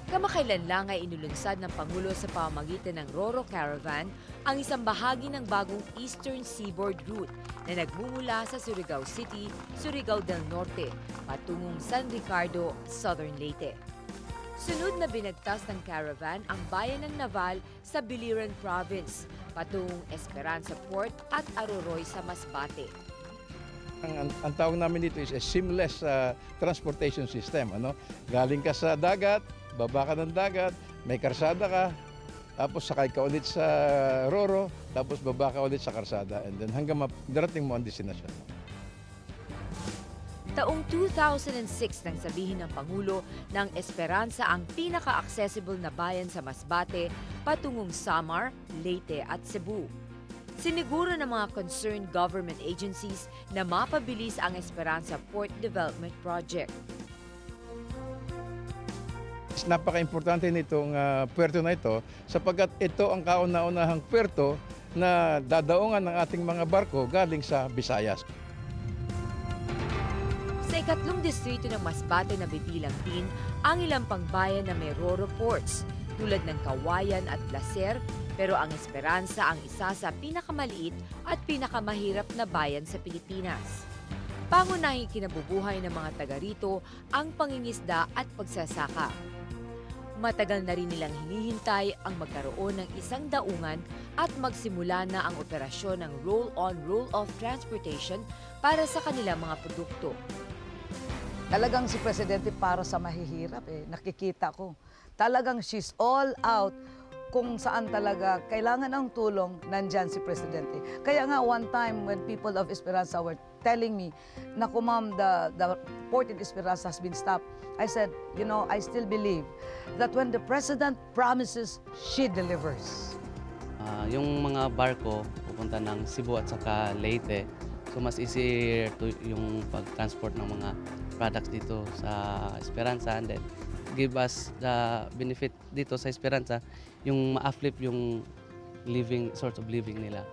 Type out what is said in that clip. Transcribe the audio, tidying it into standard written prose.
Kamakailan lang ay inulunsad ng Pangulo sa pamamagitan ng Roro Caravan ang isang bahagi ng bagong Eastern Seaboard Route na nagmumula sa Surigao City, Surigao del Norte, patungong San Ricardo, Southern Leyte. Sunod na binagtas ng caravan ang bayan ng Naval sa Biliran Province, patungong Esperanza Port at Aroroy sa Masbate. Ang tawag namin dito is a seamless transportation system. Galing ka sa dagat, baba ka ng dagat, may karsada ka, tapos sakay ka ulit sa Roro, tapos baba ka ulit sa karsada, and then hanggang darating mo ang destination mo. Taong 2006 nang sabihin ng Pangulo ng Esperanza ang pinaka-accessible na bayan sa Masbate patungong Samar, Leyte at Cebu. Siniguro ng mga concerned government agencies na mapabilis ang Esperanza Port Development Project. Napaka-importante nitong puerto na ito sapagkat ito ang kauna-unahang puerto na dadaungan ng ating mga barko galing sa Visayas. Sa ikatlong distrito ng Masbate na bibilang din ang ilang pangbayan na may Roro ports tulad ng Kawayan at Placer, pero ang Esperanza ang isa sa pinakamaliit at pinakamahirap na bayan sa Pilipinas. Pangunahing kinabubuhay ng mga taga rito ang pangingisda at pagsasaka. Matagal na rin nilang hinihintay ang magkaroon ng isang daungan at magsimula na ang operasyon ng roll-on, roll-off transportation para sa kanilang mga produkto. Talagang si Presidente para sa mahihirap nakikita ko. Talagang she's all out kung saan talaga kailangan ng tulong, nandyan si Presidente. Kaya nga one time when people of Esperanza were telling me, naku ma'am, the port in Esperanza has been stopped. I said, you know, I still believe that when the President promises, she delivers. Yung mga barko pupunta ng Cebu at saka Leyte, so mas easier to yung pag-transport ng mga products dito sa Esperanza, and then give us the benefit dito sa Esperanza, yung ma-flip yung living, sort of living nila.